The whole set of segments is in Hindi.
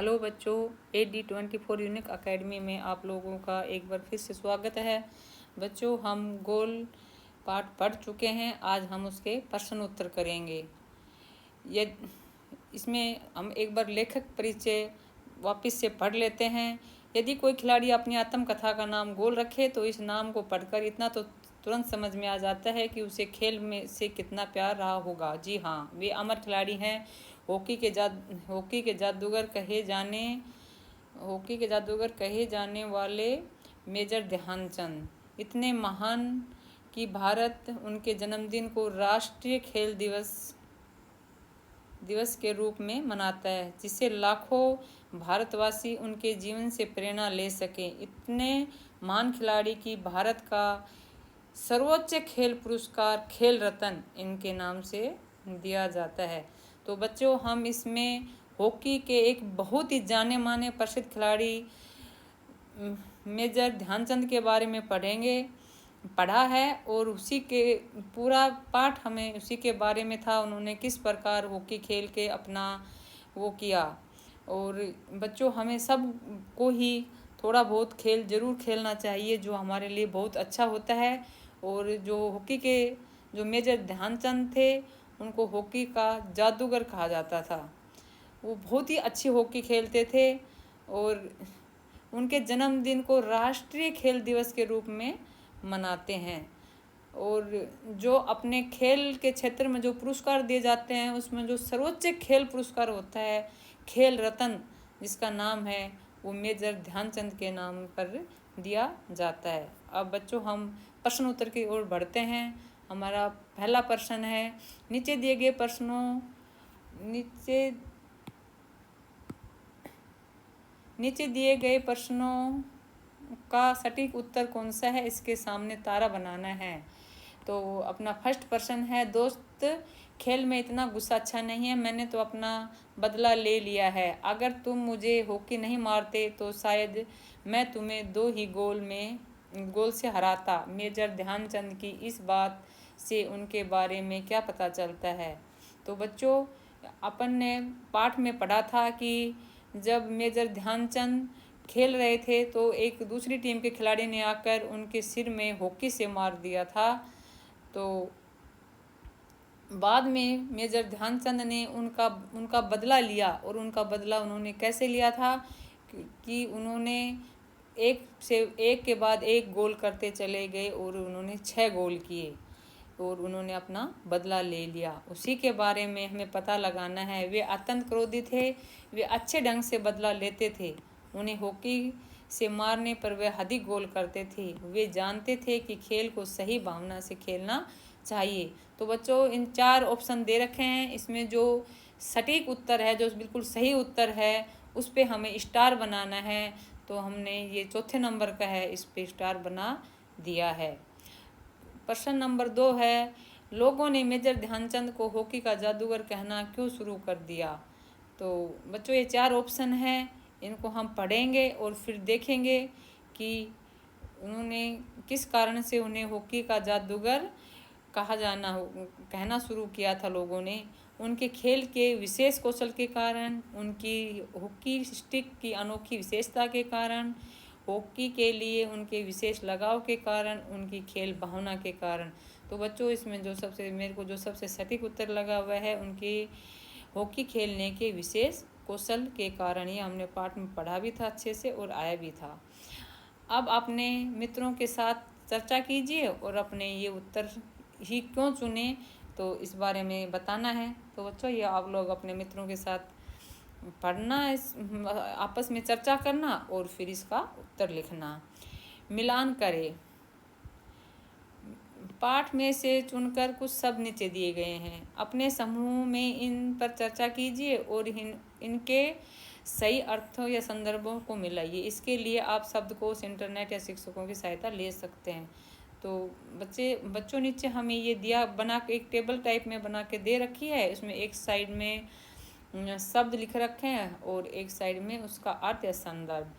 हेलो बच्चों, AD24 यूनिक अकेडमी में आप लोगों का एक बार फिर से स्वागत है। बच्चों, हम गोल पाठ पढ़ चुके हैं। आज हम उसके प्रश्न उत्तर करेंगे। ये इसमें हम एक बार लेखक परिचय वापस से पढ़ लेते हैं। यदि कोई खिलाड़ी अपनी आत्मकथा का नाम गोल रखे तो इस नाम को पढ़कर इतना तो तुरंत समझ में आ जाता है कि उसे खेल में से कितना प्यार रहा होगा। जी हाँ, वे अमर खिलाड़ी हैं। हॉकी के जादूगर कहे जाने वाले मेजर ध्यानचंद इतने महान कि भारत उनके जन्मदिन को राष्ट्रीय खेल दिवस के रूप में मनाता है, जिससे लाखों भारतवासी उनके जीवन से प्रेरणा ले सकें। इतने महान खिलाड़ी की भारत का सर्वोच्च खेल पुरस्कार खेल रत्न इनके नाम से दिया जाता है। तो बच्चों, हम इसमें हॉकी के एक बहुत ही जाने माने प्रसिद्ध खिलाड़ी मेजर ध्यानचंद के बारे में पढ़ा है, और उसी के पूरा पाठ हमें उसी के बारे में था। उन्होंने किस प्रकार हॉकी खेल के अपना वो किया। और बच्चों, हमें सब को ही थोड़ा बहुत खेल जरूर खेलना चाहिए, जो हमारे लिए बहुत अच्छा होता है। और जो हॉकी के जो मेजर ध्यानचंद थे, उनको हॉकी का जादूगर कहा जाता था। वो बहुत ही अच्छी हॉकी खेलते थे और उनके जन्मदिन को राष्ट्रीय खेल दिवस के रूप में मनाते हैं। और जो अपने खेल के क्षेत्र में जो पुरस्कार दिए जाते हैं, उसमें जो सर्वोच्च खेल पुरस्कार होता है खेल रत्न, जिसका नाम है, वो मेजर ध्यानचंद के नाम पर दिया जाता है। अब बच्चों, हम प्रश्न उत्तर की ओर बढ़ते हैं। हमारा पहला प्रश्न है, नीचे दिए गए प्रश्नों का सटीक उत्तर कौन सा है? इसके सामने तारा बनाना है। तो अपना फर्स्ट प्रश्न है, दोस्त खेल में इतना गुस्सा अच्छा नहीं है, मैंने तो अपना बदला ले लिया है। अगर तुम मुझे हॉकी नहीं मारते तो शायद मैं तुम्हें 2 ही गोल से हराता। मेजर ध्यानचंद की इस बात से उनके बारे में क्या पता चलता है? तो बच्चों, अपन ने पाठ में पढ़ा था कि जब मेजर ध्यानचंद खेल रहे थे तो एक दूसरी टीम के खिलाड़ी ने आकर उनके सिर में हॉकी से मार दिया था। तो बाद में मेजर ध्यानचंद ने उनका बदला लिया। और उनका बदला उन्होंने कैसे लिया था कि उन्होंने एक के बाद एक गोल करते चले गए और उन्होंने 6 गोल किए और उन्होंने अपना बदला ले लिया। उसी के बारे में हमें पता लगाना है। वे अत्यंत क्रोधी थे, वे अच्छे ढंग से बदला लेते थे। उन्हें हॉकी से मारने पर वे अधिक गोल करते थे। वे जानते थे कि खेल को सही भावना से खेलना चाहिए। तो बच्चों, इन 4 ऑप्शन दे रखे हैं। इसमें जो सटीक उत्तर है, जो बिल्कुल सही उत्तर है, उस पे हमें स्टार बनाना है। तो हमने ये चौथे नंबर का है, इस पे स्टार बना दिया है। प्रश्न नंबर 2 है, लोगों ने मेजर ध्यानचंद को हॉकी का जादूगर कहना क्यों शुरू कर दिया? तो बच्चों, ये 4 ऑप्शन हैं, इनको हम पढ़ेंगे और फिर देखेंगे कि उन्होंने किस कारण से उन्हें हॉकी का जादूगर कहना शुरू किया था लोगों ने। उनके खेल के विशेष कौशल के कारण, उनकी हॉकी स्टिक की अनोखी विशेषता के कारण, हॉकी के लिए उनके विशेष लगाव के कारण, उनकी खेल भावना के कारण। तो बच्चों, इसमें मेरे को जो सबसे सटीक उत्तर लगा हुआ है, उनकी हॉकी खेलने के विशेष कौशल के कारण। ये हमने पाठ में पढ़ा भी था अच्छे से और आया भी था। अब अपने मित्रों के साथ चर्चा कीजिए और अपने ये उत्तर ही क्यों चुने, तो इस बारे में बताना है। तो बच्चों, ये आप लोग अपने मित्रों के साथ पढ़ना, आपस में चर्चा करना और फिर इसका उत्तर लिखना। मिलान करें। पाठ में से चुनकर कुछ शब्द नीचे दिए गए हैं। अपने समूह में इन पर चर्चा कीजिए और इनके सही अर्थों या संदर्भों को मिलाइए। इसके लिए आप शब्दकोश, इंटरनेट या शिक्षकों की सहायता ले सकते हैं। तो बच्चों, नीचे हमें ये दिया बना के, एक टेबल टाइप में बना के दे रखी है। इसमें एक साइड में शब्द लिख रखे हैं और एक साइड में उसका अर्थ या संदर्भ।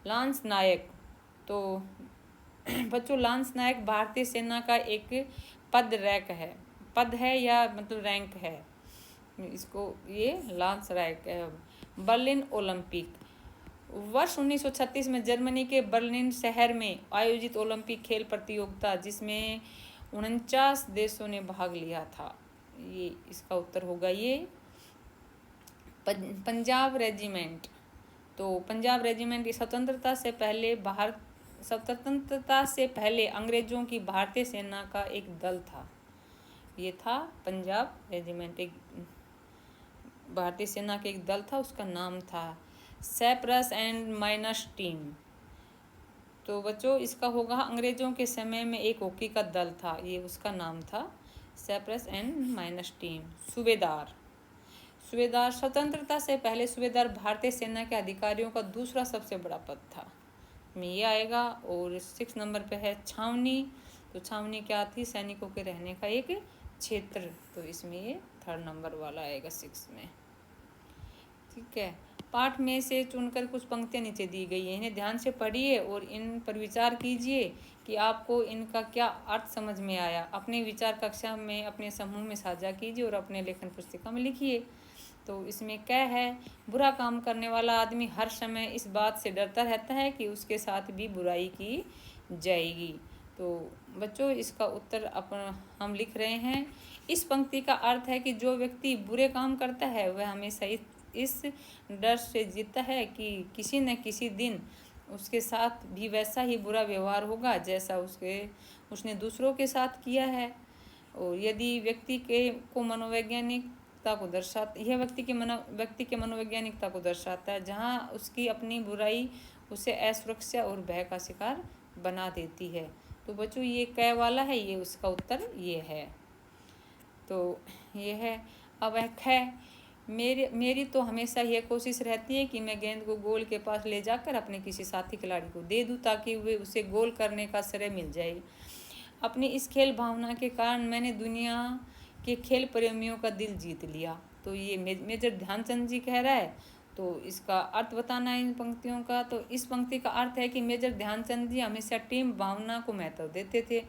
लांस नायक। तो बच्चों, लांस नायक भारतीय सेना का एक पद है या मतलब रैंक है। इसको ये लांस नायक है। Berlin Olympic. वर्ष 1936 में जर्मनी के बर्लिन शहर में आयोजित ओलंपिक खेल प्रतियोगिता जिसमें 49 देशों ने भाग लिया था। ये इसका उत्तर होगा ये पंजाब रेजिमेंट। तो पंजाब रेजिमेंट की स्वतंत्रता से पहले अंग्रेजों की भारतीय सेना का एक दल था। ये था पंजाब रेजिमेंट, एक भारतीय सेना का एक दल था, उसका नाम था सैप्रस एंड माइनस टीम। तो बच्चों इसका होगा अंग्रेजों के समय में एक हॉकी का दल था, ये उसका नाम था सैप्रस एंड माइनस टीम। सूबेदार स्वतंत्रता से पहले सूबेदार भारतीय सेना के अधिकारियों का दूसरा सबसे बड़ा पद था, में ये आएगा। और 6 नंबर पे है छावनी। तो छावनी क्या थी? सैनिकों के रहने का एक क्षेत्र। तो इसमें ये 3rd नंबर वाला आएगा 6 में। ठीक है, पाठ में से चुनकर कुछ पंक्तियां नीचे दी गई है, इन्हें ध्यान से पढ़िए और इन पर विचार कीजिए कि आपको इनका क्या अर्थ समझ में आया। अपने विचार कक्षा में अपने समूह में साझा कीजिए और अपने लेखन पुस्तिका में लिखिए। तो इसमें क्या है? बुरा काम करने वाला आदमी हर समय इस बात से डरता रहता है कि उसके साथ भी बुराई की जाएगी। तो बच्चों इसका उत्तर हम लिख रहे हैं। इस पंक्ति का अर्थ है कि जो व्यक्ति बुरे काम करता है वह हमेशा इस डर से जीता है कि किसी न किसी दिन उसके साथ भी वैसा ही बुरा व्यवहार होगा जैसा उसने दूसरों के साथ किया है। और यदि व्यक्ति के मनोवैज्ञानिकता को दर्शाता है, जहाँ उसकी अपनी बुराई उसे असुरक्षा और भय का शिकार बना देती है। तो बच्चों ये कै वाला है, ये उसका उत्तर ये है। तो ये है। अब ख, मेरी तो हमेशा यह कोशिश रहती है कि मैं गेंद को गोल के पास ले जाकर अपने किसी साथी खिलाड़ी को दे दूं ताकि वे उसे गोल करने का श्रेय मिल जाए। अपनी इस खेल भावना के कारण मैंने दुनिया के खेल प्रेमियों का दिल जीत लिया। तो ये मेजर ध्यानचंद जी कह रहा है। तो इसका अर्थ बताना है इन पंक्तियों का। तो इस पंक्ति का अर्थ है कि मेजर ध्यानचंद जी हमेशा टीम भावना को महत्व देते थे।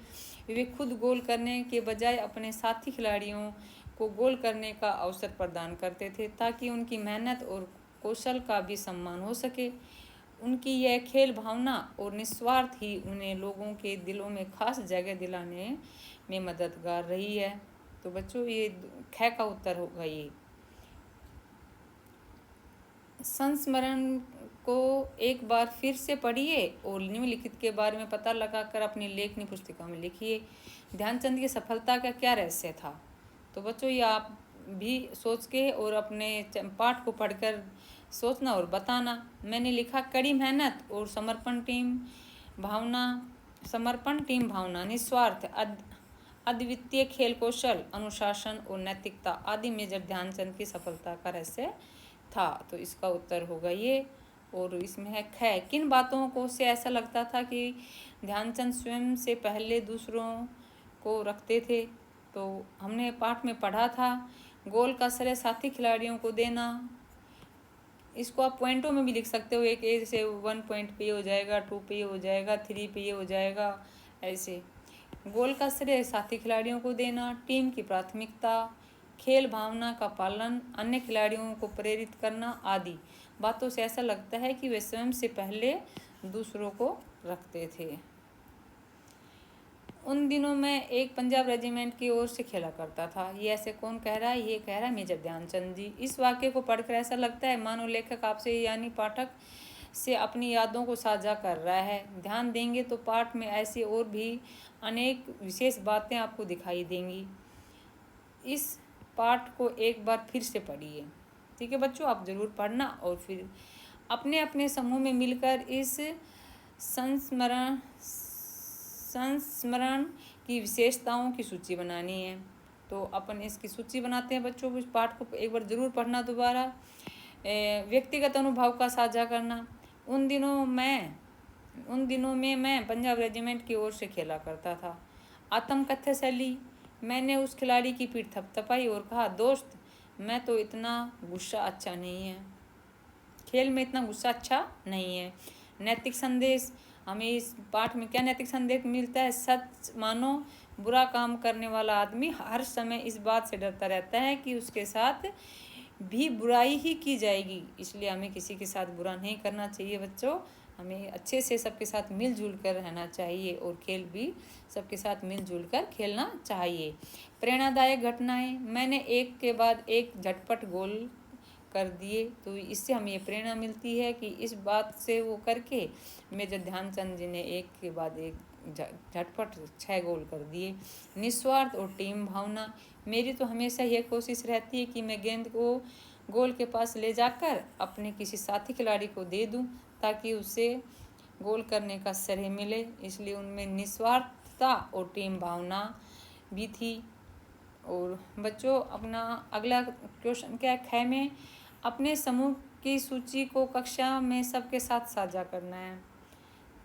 वे खुद गोल करने के बजाय अपने साथी खिलाड़ियों को गोल करने का अवसर प्रदान करते थे ताकि उनकी मेहनत और कौशल का भी सम्मान हो सके। उनकी यह खेल भावना और निस्वार्थ ही उन्हें लोगों के दिलों में खास जगह दिलाने में मददगार रही है। तो बच्चों ये ख का उत्तर होगा ये। संस्मरण को एक बार फिर से पढ़िए और निम्नलिखित के बारे में पता लगाकर अपनी लेखनी पुस्तिका में लिखिए। ध्यानचंद की सफलता का क्या रहस्य था? तो बच्चों ये आप भी सोच के और अपने पाठ को पढ़कर सोचना और बताना। मैंने लिखा कड़ी मेहनत और समर्पण टीम भावना, निस्वार्थ, अद्वितीय खेल कौशल, अनुशासन और नैतिकता आदि मेजर ध्यानचंद की सफलता का रहस्य था। तो इसका उत्तर होगा ये। और इसमें है ख, किन बातों को से ऐसा लगता था कि ध्यानचंद स्वयं से पहले दूसरों को रखते थे? तो हमने पाठ में पढ़ा था गोल का श्रेय साथी खिलाड़ियों को देना। इसको आप पॉइंटों में भी लिख सकते हो, एक जैसे 1 पॉइंट पे हो जाएगा, 2 पे हो जाएगा, 3 पे हो जाएगा। ऐसे गोल का श्रेय साथी खिलाड़ियों को देना, टीम की प्राथमिकता, खेल भावना का पालन, अन्य खिलाड़ियों को प्रेरित करना आदि बातों से ऐसा लगता है कि वे स्वयं से पहले दूसरों को रखते थे। उन दिनों मैं एक पंजाब रेजिमेंट की ओर से खेला करता था। ये ऐसे कौन कह रहा है? ये कह रहा है मेजर ध्यानचंद जी। इस वाक्य को पढ़कर ऐसा लगता है मानो लेखक आपसे यानी पाठक से अपनी यादों को साझा कर रहा है। ध्यान देंगे तो पाठ में ऐसी और भी अनेक विशेष बातें आपको दिखाई देंगी। इस पाठ को एक बार फिर से पढ़िए। ठीक है बच्चों, आप ज़रूर पढ़ना और फिर अपने अपने समूह में मिलकर इस संस्मरण की विशेषताओं की सूची बनानी है। तो अपन इसकी सूची बनाते हैं बच्चों। इस पाठ को एक बार ज़रूर पढ़ना दोबारा। व्यक्तिगत अनुभव का साझा करना। उन दिनों में मैं पंजाब रेजिमेंट की ओर से खेला करता था। आत्मकथ्य शैली, मैंने उस खिलाड़ी की पीठ थपथपाई और कहा, दोस्त मैं तो इतना गुस्सा अच्छा नहीं है, खेल में इतना गुस्सा अच्छा नहीं है। नैतिक संदेश, हमें इस पाठ में क्या नैतिक संदेश मिलता है? सच मानो, बुरा काम करने वाला आदमी हर समय इस बात से डरता रहता है कि उसके साथ भी बुराई ही की जाएगी। इसलिए हमें किसी के साथ बुरा नहीं करना चाहिए बच्चों। हमें अच्छे से सबके साथ मिलजुल कर रहना चाहिए और खेल भी सबके साथ मिलजुल कर खेलना चाहिए। प्रेरणादायक घटनाएं, मैंने एक के बाद एक झटपट गोल कर दिए। तो इससे हमें ये प्रेरणा मिलती है कि इस बात से वो करके मेजर ध्यानचंद जी ने एक के बाद एक झटपट 6 गोल कर दिए। निस्वार्थ और टीम भावना, मेरी तो हमेशा यह कोशिश रहती है कि मैं गेंद को गोल के पास ले जाकर अपने किसी साथी खिलाड़ी को दे दूं ताकि उसे गोल करने का श्रेय मिले। इसलिए उनमें निस्वार्थता और टीम भावना भी थी। और बच्चों अपना अगला क्वेश्चन क्या है, ख में अपने समूह की सूची को कक्षा में सबके साथ साझा करना है।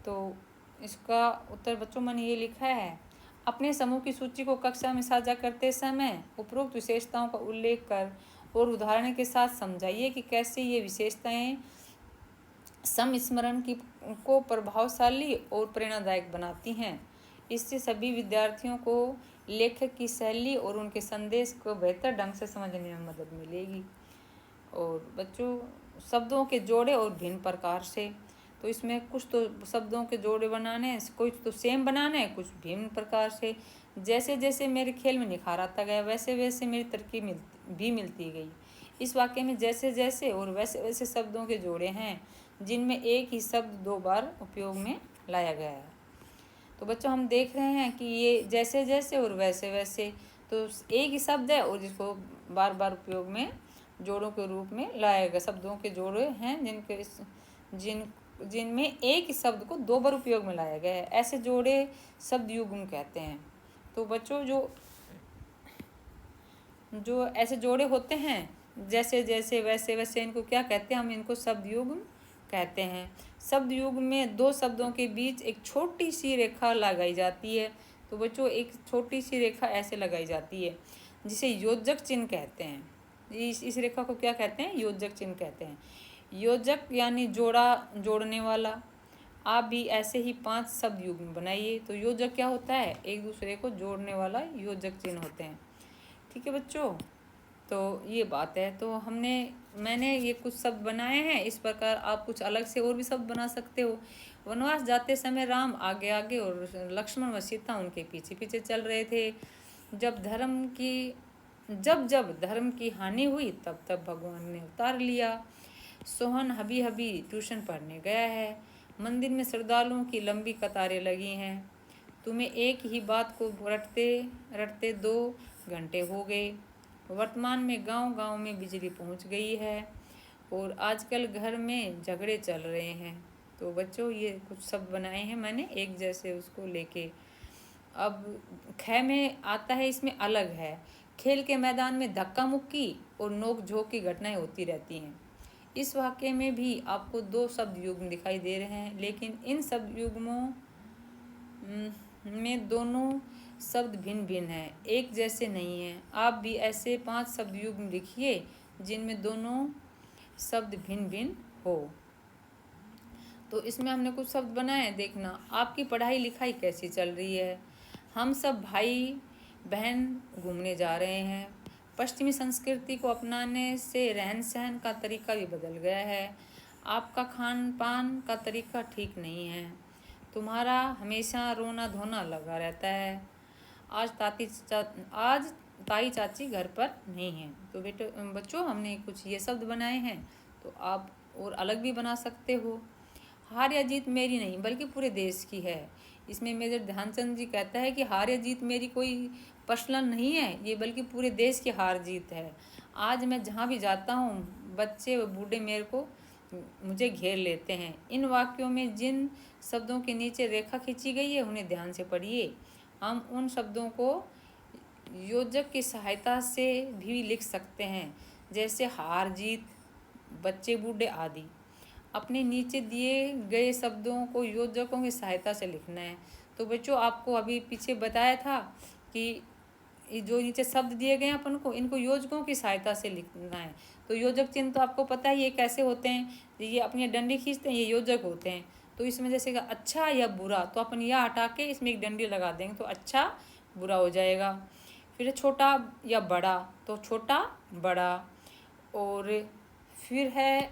तो इसका उत्तर बच्चों मैंने ये लिखा है, अपने समूह की सूची को कक्षा में साझा करते समय उपरोक्त विशेषताओं का उल्लेख कर और उदाहरण के साथ समझाइए कि कैसे ये विशेषताएं संस्मरण की को प्रभावशाली और प्रेरणादायक बनाती हैं। इससे सभी विद्यार्थियों को लेखक की शैली और उनके संदेश को बेहतर ढंग से समझने में मदद मिलेगी। और बच्चों शब्दों के जोड़े और भिन्न प्रकार से, तो इसमें कुछ तो शब्दों के जोड़े बनाने हैं, कुछ तो सेम बनाने हैं, कुछ भिन्न प्रकार से। जैसे जैसे मेरे खेल में निखार आता गया वैसे वैसे मेरी तरकीब भी मिलती गई। इस वाक्य में जैसे जैसे और वैसे वैसे शब्दों के जोड़े हैं जिनमें एक ही शब्द 2 बार उपयोग में लाया गया है। तो बच्चों हम देख रहे हैं कि ये जैसे जैसे और वैसे वैसे, तो एक ही शब्द है और जिसको बार बार उपयोग में जोड़ों के रूप में लाया गया। शब्दों के जोड़े हैं जिनमें एक ही शब्द को 2 बार उपयोग में लाया गया है, ऐसे जोड़े शब्द युग्म कहते हैं। तो बच्चों जो ऐसे जोड़े होते हैं जैसे जैसे वैसे वैसे, इनको क्या कहते हैं, हम इनको शब्द युग्म कहते हैं। शब्द युग्म में 2 शब्दों के बीच एक छोटी सी रेखा लगाई जाती है। तो बच्चों एक छोटी सी रेखा ऐसे लगाई जाती है जिसे योजक चिन्ह कहते हैं। इस रेखा को क्या कहते हैं, योजक चिन्ह कहते हैं। योजक यानी जोड़ने वाला। आप भी ऐसे ही 5 शब्द युग्म बनाइए। तो योजक क्या होता है, एक दूसरे को जोड़ने वाला योजक चिन्ह होते हैं। ठीक है बच्चों, तो ये बात है। तो मैंने ये कुछ शब्द बनाए हैं, इस प्रकार आप कुछ अलग से और भी शब्द बना सकते हो। वनवास जाते समय राम आगे आगे और लक्ष्मण व सीता उनके पीछे पीछे चल रहे थे। जब जब धर्म की हानि हुई तब तब भगवान ने उतार लिया। सोहन अभी अभी ट्यूशन पढ़ने गया है। मंदिर में श्रद्धालुओं की लंबी कतारें लगी हैं। तुम्हें एक ही बात को रटते रटते 2 घंटे हो गए। वर्तमान में गांव में बिजली पहुंच गई है और आजकल घर में झगड़े चल रहे हैं। तो बच्चों ये कुछ शब्द बनाए हैं मैंने एक जैसे उसको लेके। अब ख में आता है, इसमें अलग है। खेल के मैदान में धक्का मुक्की और नोक झोंक की घटनाएं होती रहती हैं। इस वाक्य में भी आपको 2 शब्द युग्म दिखाई दे रहे हैं, लेकिन इन शब्द युग्मों में दोनों शब्द भिन्न भिन्न हैं, एक जैसे नहीं हैं। आप भी ऐसे 5 शब्द युग्म लिखिए जिनमें दोनों शब्द भिन्न भिन्न हो। तो इसमें हमने कुछ शब्द बनाए, देखना। आपकी पढ़ाई लिखाई कैसी चल रही है। हम सब भाई बहन घूमने जा रहे हैं। पश्चिमी संस्कृति को अपनाने से रहन सहन का तरीका भी बदल गया है। आपका खान पान का तरीका ठीक नहीं है। तुम्हारा हमेशा रोना धोना लगा रहता है। आज ताई चाची घर पर नहीं है। तो बच्चों हमने कुछ ये शब्द बनाए हैं, तो आप और अलग भी बना सकते हो। हार या जीत मेरी नहीं बल्कि पूरे देश की है। इसमें मेजर ध्यानचंद जी कहता है कि हार या जीत मेरी कोई पर्सनल नहीं है, ये बल्कि पूरे देश की हार जीत है। आज मैं जहाँ भी जाता हूँ बच्चे व बूढ़े मुझे घेर लेते हैं। इन वाक्यों में जिन शब्दों के नीचे रेखा खींची गई है उन्हें ध्यान से पढ़िए। हम उन शब्दों को योजक की सहायता से भी लिख सकते हैं, जैसे हार जीत, बच्चे बूढ़े आदि। अपने नीचे दिए गए शब्दों को योजकों की सहायता से लिखना है। तो बच्चों आपको अभी पीछे बताया था कि जो नीचे शब्द दिए गए हैं अपन को, इनको योजकों की सहायता से लिखना है। तो योजक चिन्ह तो आपको पता है ये कैसे होते हैं, ये अपनी डंडी खींचते हैं, ये योजक होते हैं। तो इसमें जैसे कि अच्छा या बुरा, तो अपन यह हटा के इसमें एक डंडी लगा देंगे तो अच्छा बुरा हो जाएगा। फिर छोटा या बड़ा, तो छोटा बड़ा। और फिर है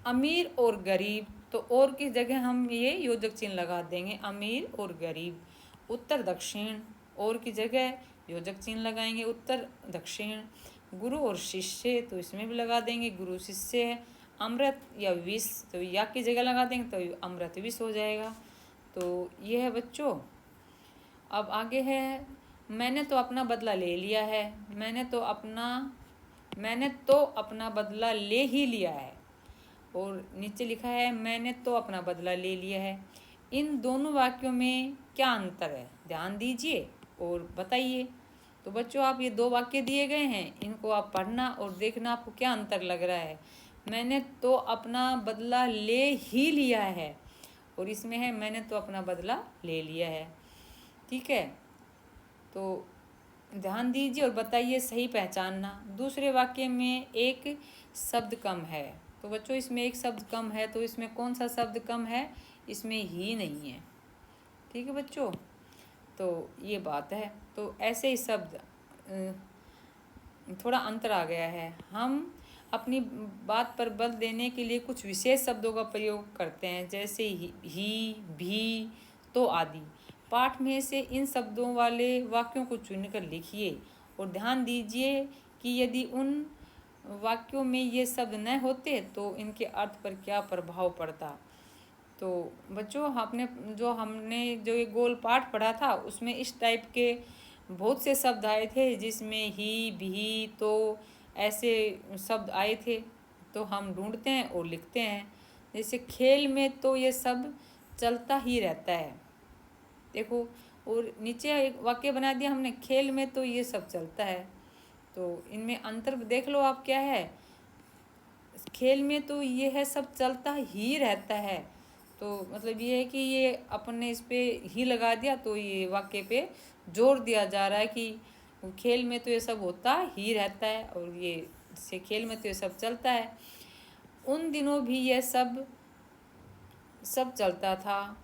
अमीर और गरीब, तो और की जगह हम ये योजक चिन्ह लगा देंगे, अमीर और गरीब। उत्तर दक्षिण, और की जगह योजक चिन्ह लगाएंगे, उत्तर दक्षिण। गुरु और शिष्य, तो इसमें भी लगा देंगे गुरु शिष्य। अमृत या विष, तो या की जगह लगा देंगे तो अमृत विष हो जाएगा। तो ये है बच्चों। अब आगे है, मैंने तो अपना बदला ले लिया है। मैंने तो अपना बदला ले ही लिया है। और नीचे लिखा है मैंने तो अपना बदला ले लिया है। इन दोनों वाक्यों में क्या अंतर है, ध्यान दीजिए और बताइए। तो बच्चों आप ये दो वाक्य दिए गए हैं, इनको आप पढ़ना और देखना आपको क्या अंतर लग रहा है। मैंने तो अपना बदला ले ही लिया है, और इसमें है मैंने तो अपना बदला ले लिया है। ठीक है, तो ध्यान दीजिए और बताइए, सही पहचानना। दूसरे वाक्य में एक शब्द कम है, तो बच्चों इसमें एक शब्द कम है, तो इसमें कौन सा शब्द कम है, इसमें ही नहीं है। ठीक है बच्चों, तो ये बात है। तो ऐसे ही शब्द थोड़ा अंतर आ गया है। हम अपनी बात पर बल देने के लिए कुछ विशेष शब्दों का प्रयोग करते हैं, जैसे ही, भी, तो आदि। पाठ में से इन शब्दों वाले वाक्यों को चुनकर लिखिए और ध्यान दीजिए कि यदि उन वाक्यों में ये शब्द न होते तो इनके अर्थ पर क्या प्रभाव पड़ता। तो बच्चों हमने जो ये गोल पाठ पढ़ा था उसमें इस टाइप के बहुत से शब्द आए थे, जिसमें ही, भी, तो ऐसे शब्द आए थे। तो हम ढूंढते हैं और लिखते हैं। जैसे खेल में तो ये सब चलता ही रहता है, देखो। और नीचे एक वाक्य बना दिया हमने, खेल में तो ये सब चलता है। तो इनमें अंतर देख लो आप क्या है। खेल में तो ये है सब चलता ही रहता है, तो मतलब ये है कि ये अपन ने इस पे ही लगा दिया, तो ये वाक्य पे जोर दिया जा रहा है कि खेल में तो ये सब होता ही रहता है, और ये से खेल में तो ये सब चलता है। उन दिनों भी ये सब चलता था।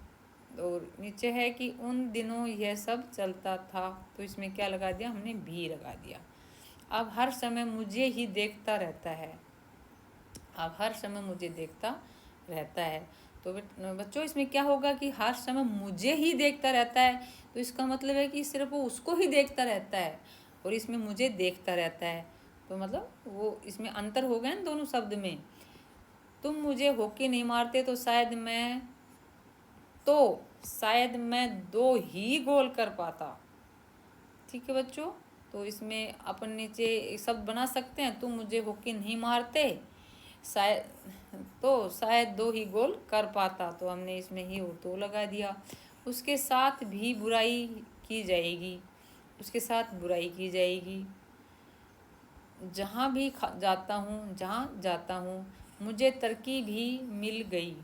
और नीचे है कि उन दिनों यह सब चलता था, तो इसमें क्या लगा दिया हमने, भी लगा दिया। अब हर समय मुझे ही देखता रहता है, अब हर समय मुझे देखता रहता है। तो बच्चों इसमें क्या होगा कि हर समय मुझे ही देखता रहता है, तो इसका मतलब है कि सिर्फ वो उसको ही देखता रहता है, और इसमें मुझे देखता रहता है, तो मतलब वो इसमें अंतर हो गया ना दोनों शब्द में। तुम मुझे हॉकी नहीं मारते तो शायद मैं 2 ही गोल कर पाता। ठीक है बच्चों, तो इसमें अपन नीचे एक शब्द बना सकते हैं, तुम मुझे हॉकी नहीं मारते शायद 2 ही गोल कर पाता, तो हमने इसमें ही और 2 लगा दिया। उसके साथ भी बुराई की जाएगी, उसके साथ बुराई की जाएगी। जहाँ जाता हूँ मुझे तरक्की भी मिल गई,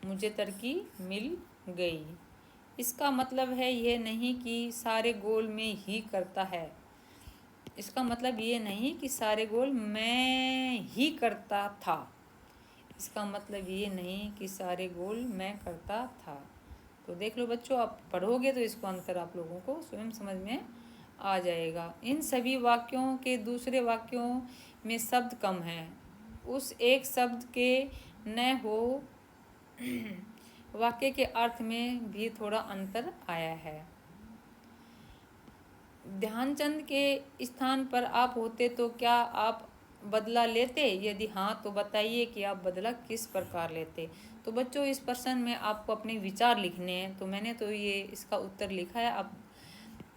मुझे तरक्की मिल गई। इसका मतलब है ये नहीं कि सारे गोल में ही करता है, इसका मतलब ये नहीं कि सारे गोल मैं ही करता था, इसका मतलब ये नहीं कि सारे गोल मैं करता था। तो देख लो बच्चों, आप पढ़ोगे तो इसको अंतर आप लोगों को स्वयं समझ में आ जाएगा। इन सभी वाक्यों के दूसरे वाक्यों में शब्द कम हैं, उस एक शब्द के न हो वाक्य के अर्थ में भी थोड़ा अंतर आया है। ध्यानचंद के स्थान पर आप होते तो क्या आप बदला लेते? यदि हाँ तो बताइए कि आप बदला किस प्रकार लेते। तो बच्चों इस प्रश्न में आपको अपने विचार लिखने हैं, तो मैंने तो ये इसका उत्तर लिखा है। अब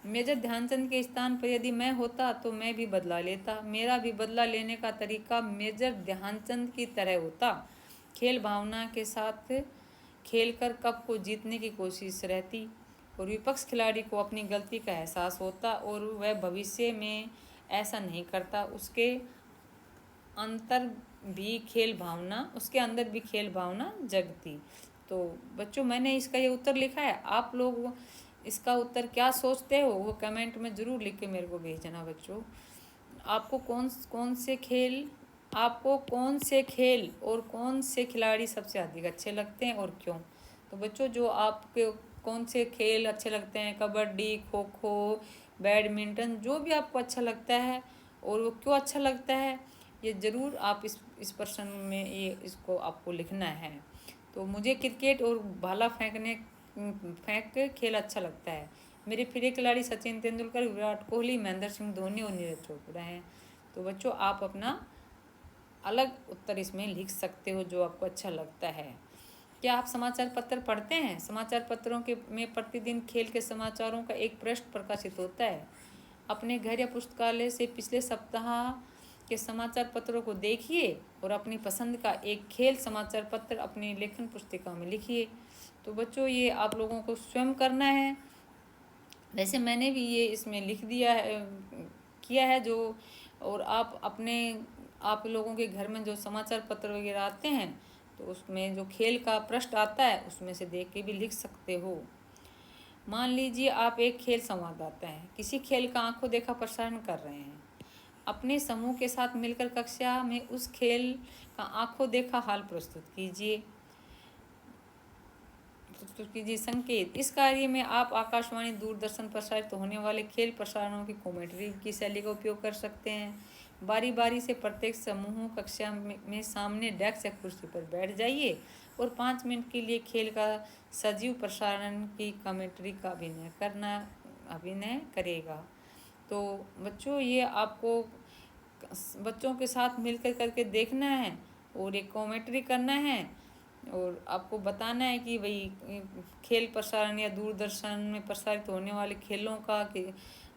मेजर ध्यानचंद के स्थान पर यदि मैं होता तो मैं भी बदला लेता। मेरा भी बदला लेने का तरीका मेजर ध्यानचंद की तरह होता। खेल भावना के साथ खेलकर कप को जीतने की कोशिश रहती, और विपक्ष खिलाड़ी को अपनी गलती का एहसास होता और वह भविष्य में ऐसा नहीं करता। उसके अंदर भी खेल भावना जगती। तो बच्चों मैंने इसका ये उत्तर लिखा है, आप लोग इसका उत्तर क्या सोचते हो वो कमेंट में ज़रूर लिख के मेरे को भेजना। बच्चों आपको कौन से खेल और कौन से खिलाड़ी सबसे अधिक अच्छे लगते हैं और क्यों? तो बच्चों जो आपके कौन से खेल अच्छे लगते हैं, कबड्डी, खो खो, बैडमिंटन, जो भी आपको अच्छा लगता है और वो क्यों अच्छा लगता है, ये ज़रूर आप इस प्रश्न में ये इसको आपको लिखना है। तो मुझे क्रिकेट और भाला फेंक के खेल अच्छा लगता है। मेरे प्रिय खिलाड़ी सचिन तेंदुलकर, विराट कोहली, महेंद्र सिंह धोनी और नीरज चोपड़ा हैं। तो बच्चों आप अपना अलग उत्तर इसमें लिख सकते हो जो आपको अच्छा लगता है। क्या आप समाचार पत्र पढ़ते हैं? समाचार पत्रों के में प्रतिदिन खेल के समाचारों का एक पृष्ठ प्रकाशित होता है। अपने घर या पुस्तकालय से पिछले सप्ताह के समाचार पत्रों को देखिए और अपनी पसंद का एक खेल समाचार पत्र अपनी लेखन पुस्तिका में लिखिए। तो बच्चों ये आप लोगों को स्वयं करना है। वैसे मैंने भी ये इसमें लिख दिया है, किया है जो। और आप लोगों के घर में जो समाचार पत्र वगैरह आते हैं तो उसमें जो खेल का पृष्ठ आता है उसमें से देख के भी लिख सकते हो। मान लीजिए आप एक खेल संवाददाता हैं, किसी खेल का आंखों देखा प्रसारण कर रहे हैं। अपने समूह के साथ मिलकर कक्षा में उस खेल का आंखों देखा हाल प्रस्तुत कीजिए। संकेत। इस कार्य में आप आकाशवाणी दूरदर्शन प्रसारित होने वाले खेल प्रसारणों की कॉमेंट्री की शैली का उपयोग कर सकते हैं। बारी बारी से प्रत्येक समूह कक्षा में सामने डेस्क या कुर्सी पर बैठ जाइए और 5 मिनट के लिए खेल का सजीव प्रसारण की कमेंट्री का अभिनय करेगा। तो बच्चों ये आपको बच्चों के साथ मिलकर करके देखना है और एक कॉमेंट्री करना है और आपको बताना है कि भाई खेल प्रसारण या दूरदर्शन में प्रसारित होने वाले खेलों का कि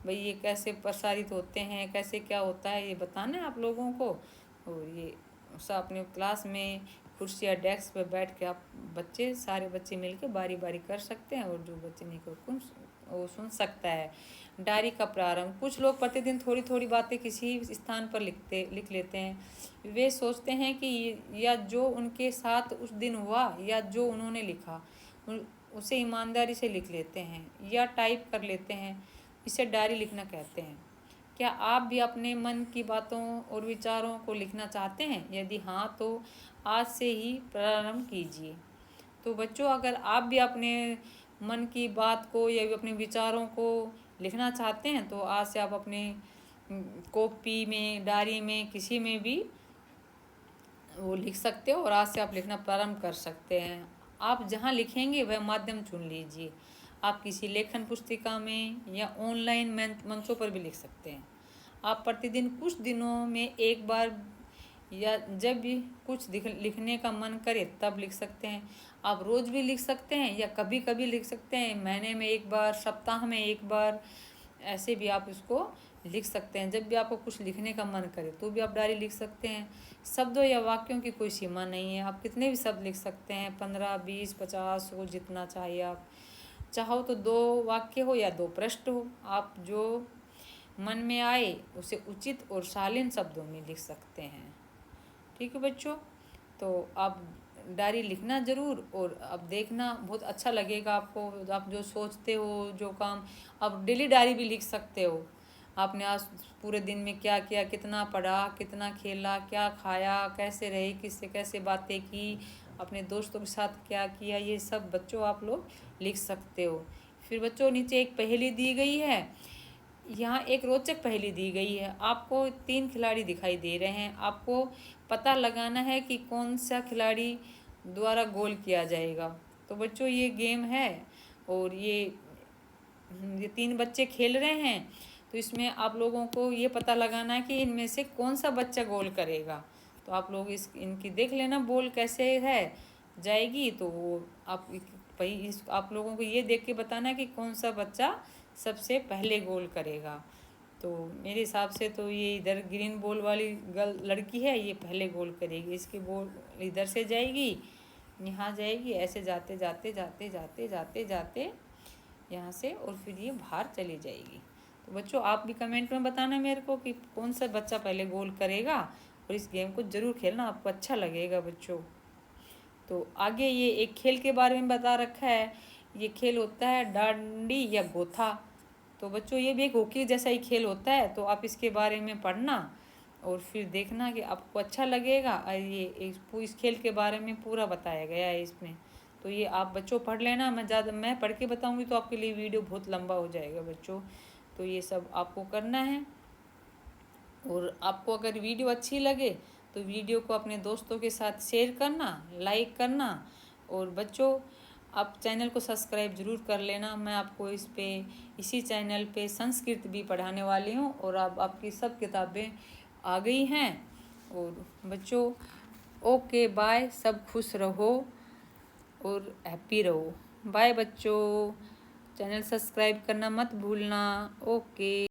भाई ये कैसे प्रसारित होते हैं, कैसे क्या होता है, ये बताना है आप लोगों को। और ये सब अपने क्लास में कुर्सी या डेस्क पर बैठ के आप सारे बच्चे मिलकर बारी बारी कर सकते हैं और जो बच्चे नहीं कर वो सुन सकता है। डायरी का प्रारंभ। कुछ लोग प्रतिदिन थोड़ी थोड़ी बातें किसी स्थान पर लिख लेते हैं। वे सोचते हैं कि या जो उनके साथ उस दिन हुआ या जो उन्होंने लिखा उसे ईमानदारी से लिख लेते हैं या टाइप कर लेते हैं। इसे डायरी लिखना कहते हैं। क्या आप भी अपने मन की बातों और विचारों को लिखना चाहते हैं? यदि हाँ तो आज से ही प्रारंभ कीजिए। तो बच्चों अगर आप भी अपने मन की बात को या अपने विचारों को लिखना चाहते हैं तो आज से आप अपने कॉपी में, डायरी में, किसी में भी वो लिख सकते हो और आज से आप लिखना प्रारंभ कर सकते हैं। आप जहाँ लिखेंगे वह माध्यम चुन लीजिए। आप किसी लेखन पुस्तिका में या ऑनलाइन मंचों पर भी लिख सकते हैं। आप प्रतिदिन कुछ दिनों में एक बार या जब भी कुछ लिखने का मन करे तब लिख सकते हैं। आप रोज़ भी लिख सकते हैं या कभी कभी लिख सकते हैं, महीने में एक बार, सप्ताह में एक बार, ऐसे भी आप इसको लिख सकते हैं। जब भी आपको कुछ लिखने का मन करे तो भी आप डायरी लिख सकते हैं। शब्दों या वाक्यों की कोई सीमा नहीं है, आप कितने भी शब्द लिख सकते हैं, 15, 20, 50 हो, जितना चाहिए। आप चाहो तो 2 वाक्य हो या 2 पृष्ठ हो, आप जो मन में आए उसे उचित और शालीन शब्दों में लिख सकते हैं। ठीक है बच्चों, तो आप डायरी लिखना ज़रूर और अब देखना बहुत अच्छा लगेगा आपको। आप जो सोचते हो, जो काम, आप डेली डायरी भी लिख सकते हो। आपने आज पूरे दिन में क्या किया, कितना पढ़ा, कितना खेला, क्या खाया, कैसे रहे, किससे कैसे बातें की, अपने दोस्तों के साथ क्या किया, ये सब बच्चों आप लोग लिख सकते हो। फिर बच्चों नीचे एक पहेली दी गई है। यहाँ एक रोचक पहेली दी गई है। आपको 3 खिलाड़ी दिखाई दे रहे हैं। आपको पता लगाना है कि कौन सा खिलाड़ी द्वारा गोल किया जाएगा। तो बच्चों ये गेम है और ये 3 बच्चे खेल रहे हैं। तो इसमें आप लोगों को ये पता लगाना है कि इनमें से कौन सा बच्चा गोल करेगा। तो आप लोग इनकी देख लेना बॉल कैसे है जाएगी। तो वो आप लोगों को ये देख के बताना है कि कौन सा बच्चा सबसे पहले गोल करेगा। तो मेरे हिसाब से तो ये इधर ग्रीन बॉल वाली लड़की है, ये पहले गोल करेगी। इसकी बॉल इधर से जाएगी, यहाँ जाएगी, ऐसे जाते जाते जाते जाते जाते जाते यहाँ से और फिर ये बाहर चली जाएगी। तो बच्चों आप भी कमेंट में बताना मेरे को कि कौन सा बच्चा पहले गोल करेगा और इस गेम को ज़रूर खेलना, आपको अच्छा लगेगा बच्चों। तो आगे ये एक खेल के बारे में बता रखा है। ये खेल होता है डांडी या गोथा। तो बच्चों ये भी एक हॉकी जैसा ही खेल होता है। तो आप इसके बारे में पढ़ना और फिर देखना कि आपको अच्छा लगेगा। और ये इस खेल के बारे में पूरा बताया गया है इसमें। तो ये आप बच्चों पढ़ लेना। मैं पढ़ के बताऊंगी तो आपके लिए वीडियो बहुत लंबा हो जाएगा बच्चों। तो ये सब आपको करना है और आपको अगर वीडियो अच्छी लगे तो वीडियो को अपने दोस्तों के साथ शेयर करना, लाइक करना। और बच्चों, आप चैनल को सब्सक्राइब ज़रूर कर लेना। मैं आपको इसी चैनल पे संस्कृत भी पढ़ाने वाली हूँ और अब आपकी सब किताबें आ गई हैं। और बच्चों, ओके बाय, सब खुश रहो और हैप्पी रहो। बाय बच्चों, चैनल सब्सक्राइब करना मत भूलना। ओके।